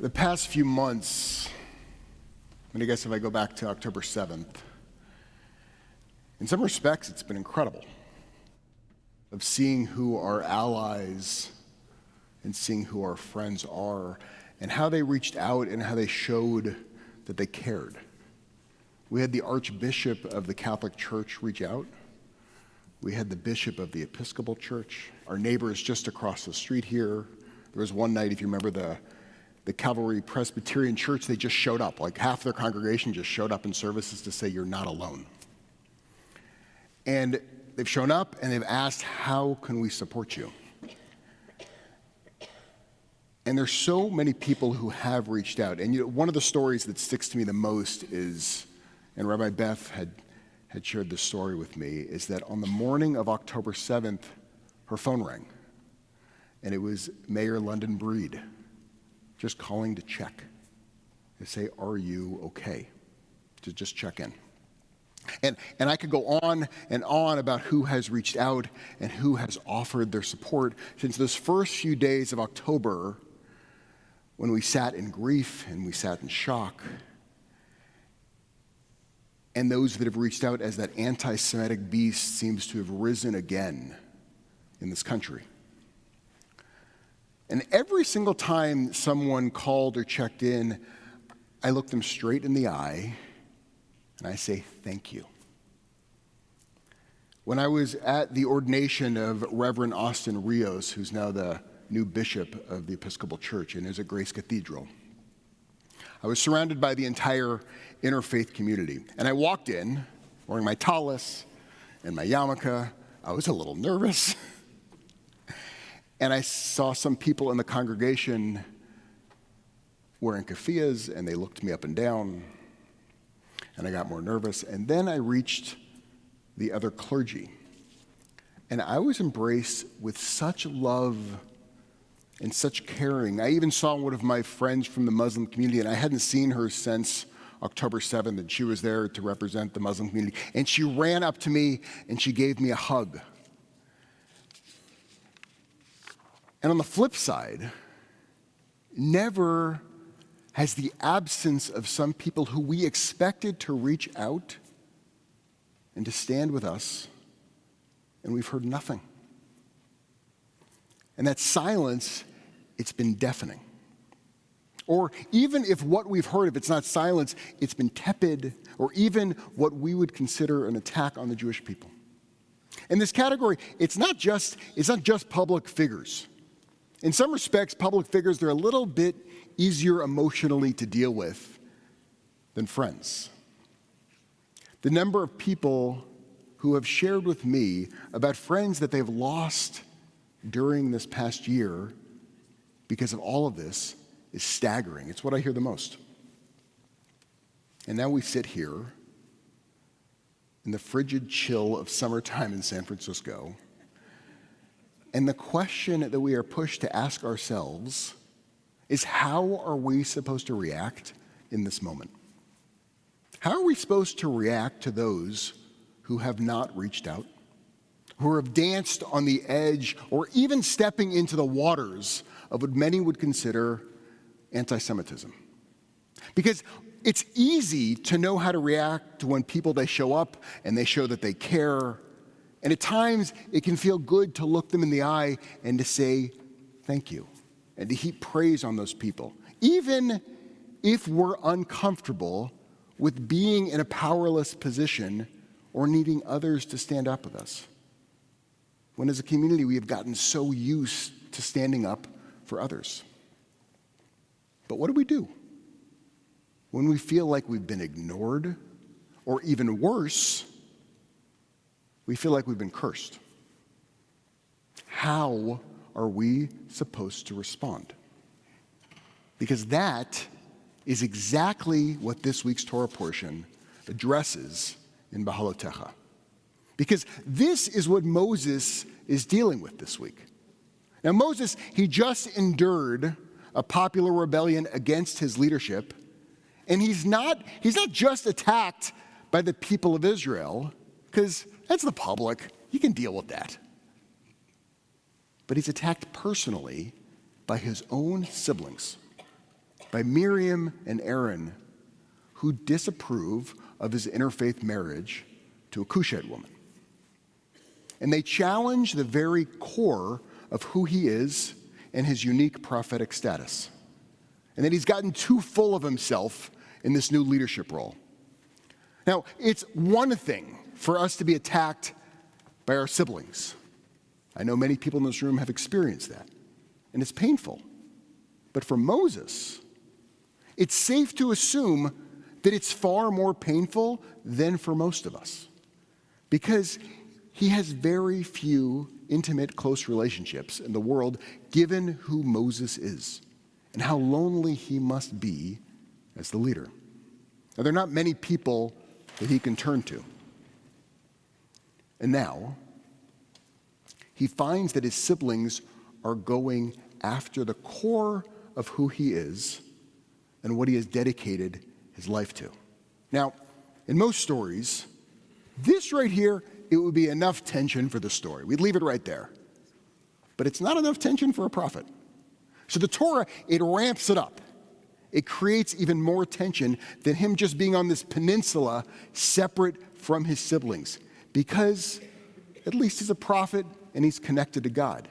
The past few months, I guess if I go back to October 7th, in some respects it's been incredible of seeing who our allies and seeing who our friends are and how they reached out and how they showed that they cared. We had the Archbishop of the Catholic Church reach out. We had the Bishop of the Episcopal Church. Our neighbors just across the street here. There was one night, if you remember, the Calvary Presbyterian Church, they just showed up. Like half their congregation just showed up in services to say, you're not alone. And they've shown up and they've asked, how can we support you? And there's so many people who have reached out. And one of the stories that sticks to me the most is, and Rabbi Beth had shared this story with me, is that on the morning of October 7th, her phone rang. And it was Mayor London Breed just calling to check, to say, are you okay? To just check in. And I could go on and on about who has reached out and who has offered their support since those first few days of October when we sat in grief and we sat in shock. And those that have reached out as that anti-Semitic beast seems to have risen again in this country. And every single time someone called or checked in, I look them straight in the eye and I say, thank you. When I was at the ordination of Reverend Austin Rios, who's now the new bishop of the Episcopal Church and is at Grace Cathedral, I was surrounded by the entire interfaith community. And I walked in wearing my tallis and my yarmulke. I was a little nervous. And I saw some people in the congregation wearing keffiyehs, and they looked me up and down, and I got more nervous. And then I reached the other clergy, and I was embraced with such love and such caring. I even saw one of my friends from the Muslim community, and I hadn't seen her since October 7th, and she was there to represent the Muslim community. And she ran up to me, and she gave me a hug. And on the flip side, never has the absence of some people who we expected to reach out and to stand with us, and we've heard nothing. And that silence, it's been deafening. Or even if what we've heard, if it's not silence, it's been tepid, or even what we would consider an attack on the Jewish people. In this category, it's not just public figures. In some respects, public figures, they're a little bit easier emotionally to deal with than friends. The number of people who have shared with me about friends that they've lost during this past year because of all of this is staggering. It's what I hear the most. And now we sit here in the frigid chill of summertime in San Francisco, and the question that we are pushed to ask ourselves is, how are we supposed to react in this moment? How are we supposed to react to those who have not reached out, who have danced on the edge, or even stepping into the waters of what many would consider anti-Semitism? Because it's easy to know how to react to when they show up and they show that they care. And at times, it can feel good to look them in the eye and to say thank you and to heap praise on those people, even if we're uncomfortable with being in a powerless position or needing others to stand up with us. When as a community, we have gotten so used to standing up for others. But what do we do when we feel like we've been ignored, or even worse, we feel like we've been cursed? How are we supposed to respond? Because that is exactly what this week's Torah portion addresses in Behalotecha. Because this is what Moses is dealing with this week. Now Moses, he just endured a popular rebellion against his leadership, and he's not just attacked by the people of Israel, because that's the public. You can deal with that. But he's attacked personally by his own siblings. by Miriam and Aaron, who disapprove of his interfaith marriage to a Cushite woman. And they challenge the very core of who he is and his unique prophetic status. And that he's gotten too full of himself in this new leadership role. Now, it's one thing for us to be attacked by our siblings. I know many people in this room have experienced that, and it's painful. But for Moses, it's safe to assume that it's far more painful than for most of us, because he has very few intimate, close relationships in the world, given who Moses is and how lonely he must be as the leader. Now, there are not many people that he can turn to. And now, he finds that his siblings are going after the core of who he is and what he has dedicated his life to. Now, in most stories, this right here, it would be enough tension for the story. We'd leave it right there. But it's not enough tension for a prophet. So the Torah, it ramps it up. It creates even more tension than him just being on this peninsula separate from his siblings, because at least he's a prophet and he's connected to God.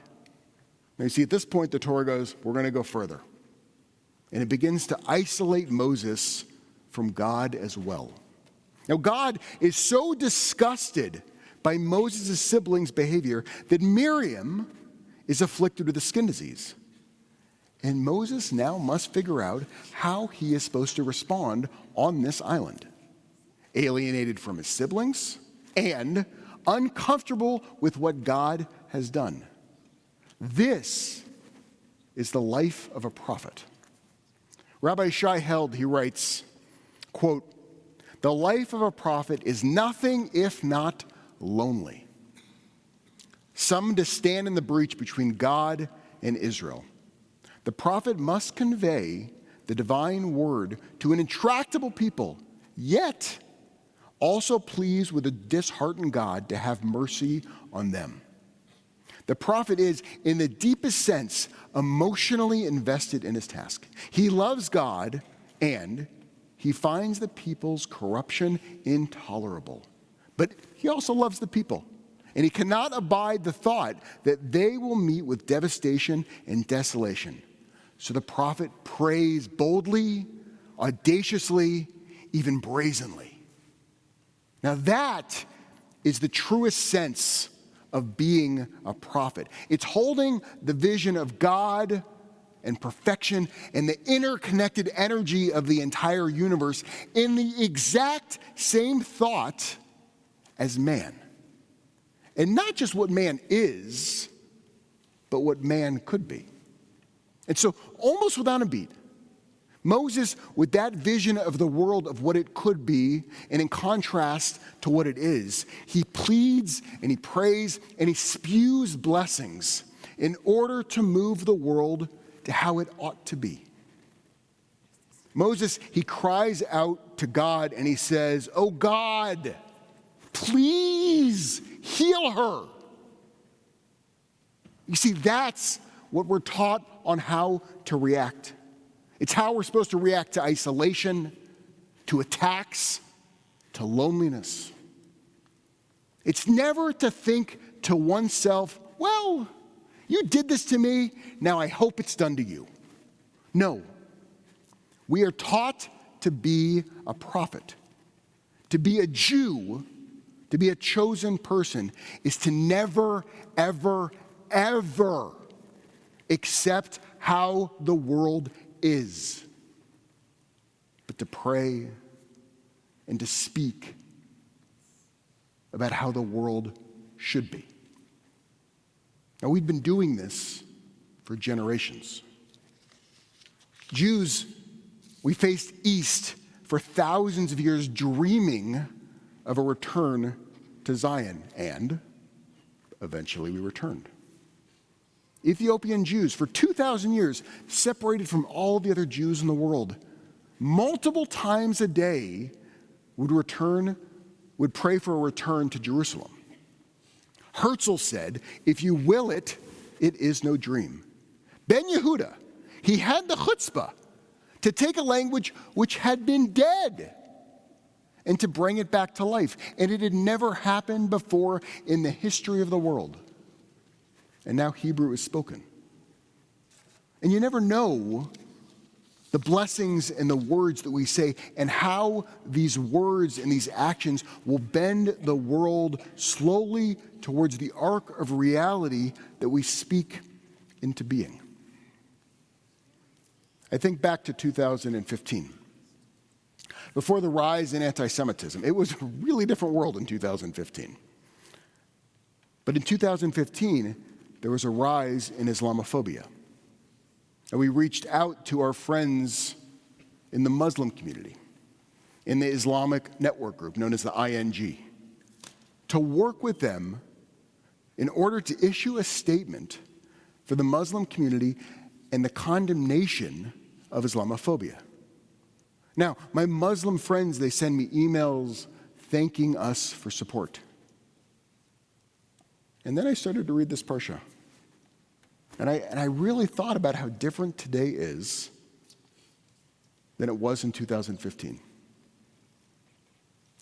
Now you see, at this point, the Torah goes, we're going to go further. And it begins to isolate Moses from God as well. Now, God is so disgusted by Moses' siblings' behavior that Miriam is afflicted with a skin disease. And Moses now must figure out how he is supposed to respond on this island, alienated from his siblings and uncomfortable with what God has done. This is the life of a prophet. Rabbi Shai Held, he writes, quote, "The life of a prophet is nothing if not lonely. Summoned to stand in the breach between God and Israel, the prophet must convey the divine word to an intractable people, yet also pleased with a disheartened God to have mercy on them. The prophet is, in the deepest sense, emotionally invested in his task. He loves God, and he finds the people's corruption intolerable. But he also loves the people, and he cannot abide the thought that they will meet with devastation and desolation. So the prophet prays boldly, audaciously, even brazenly." Now that is the truest sense of being a prophet. It's holding the vision of God and perfection and the interconnected energy of the entire universe in the exact same thought as man. And not just what man is, but what man could be. And so, almost without a beat, Moses, with that vision of the world of what it could be, and in contrast to what it is, he pleads and he prays and he spews blessings in order to move the world to how it ought to be. Moses, he cries out to God and he says, "Oh God, please heal her." You see, that's what we're taught on how to react. It's how we're supposed to react to isolation, to attacks, to loneliness. It's never to think to oneself, well, you did this to me, now I hope it's done to you. No. We are taught to be a prophet. To be a Jew, to be a chosen person, is to never, ever, ever accept how the world is, but to pray and to speak about how the world should be. Now, we've been doing this for generations. Jews, we faced east for thousands of years, dreaming of a return to Zion, and eventually we returned. Ethiopian Jews, for 2,000 years, separated from all the other Jews in the world, multiple times a day would pray for a return to Jerusalem. Herzl said, "If you will it, it is no dream." Ben Yehuda, he had the chutzpah to take a language which had been dead and to bring it back to life. And it had never happened before in the history of the world. And now Hebrew is spoken. And you never know the blessings and the words that we say and how these words and these actions will bend the world slowly towards the arc of reality that we speak into being. I think back to 2015. Before the rise in anti-Semitism, it was a really different world in 2015. But in 2015, there was a rise in Islamophobia. And we reached out to our friends in the Muslim community, in the Islamic network group known as the ING, to work with them in order to issue a statement for the Muslim community and the condemnation of Islamophobia. Now, my Muslim friends, they send me emails thanking us for support. And then I started to read this parsha. And I really thought about how different today is than it was in 2015.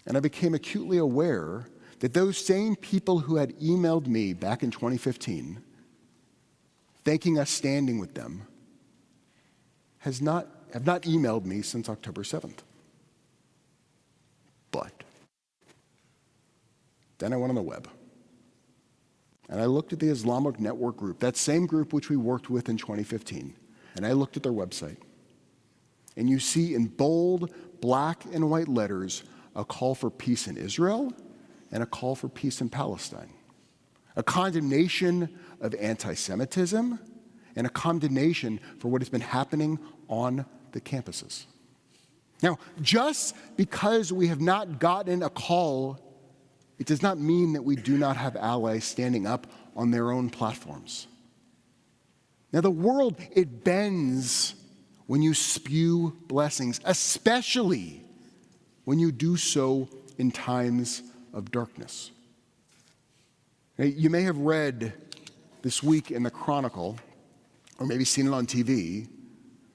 And I became acutely aware that those same people who had emailed me back in 2015, thanking us standing with them, have not emailed me since October 7th. But then I went on the web. And I looked at the Islamic network group, that same group which we worked with in 2015. And I looked at their website. And you see in bold, black and white letters, a call for peace in Israel and a call for peace in Palestine. A condemnation of anti-Semitism and a condemnation for what has been happening on the campuses. Now, just because we have not gotten a call, it does not mean that we do not have allies standing up on their own platforms. Now, the world, it bends when you spew blessings, especially when you do so in times of darkness. Now, you may have read this week in the Chronicle, or maybe seen it on TV,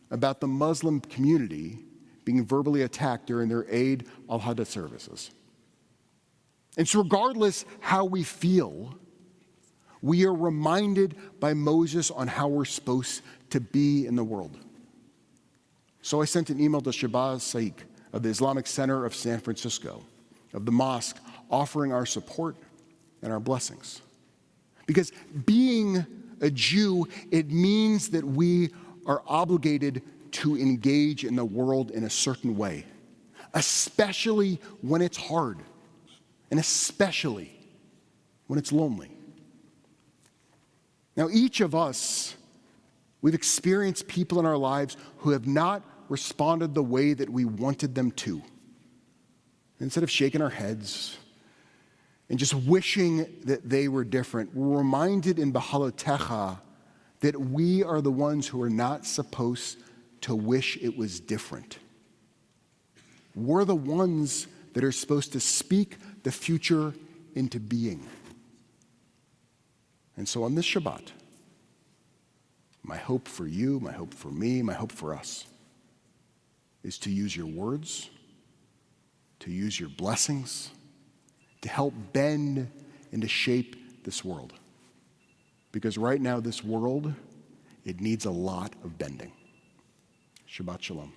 about the Muslim community being verbally attacked during their Eid al-Adha services. And so regardless how we feel, we are reminded by Moses on how we're supposed to be in the world. So I sent an email to Shabbat Saik of the Islamic Center of San Francisco, of the mosque, offering our support and our blessings. Because being a Jew, it means that we are obligated to engage in the world in a certain way, especially when it's hard, and especially when it's lonely. Now, each of us, we've experienced people in our lives who have not responded the way that we wanted them to. Instead of shaking our heads and just wishing that they were different, we're reminded in Bahalotecha that we are the ones who are not supposed to wish it was different. We're the ones that are supposed to speak the future into being. And so on this Shabbat, my hope for you, my hope for me, my hope for us is to use your words, to use your blessings, to help bend and to shape this world. Because right now, this world, it needs a lot of bending. Shabbat Shalom.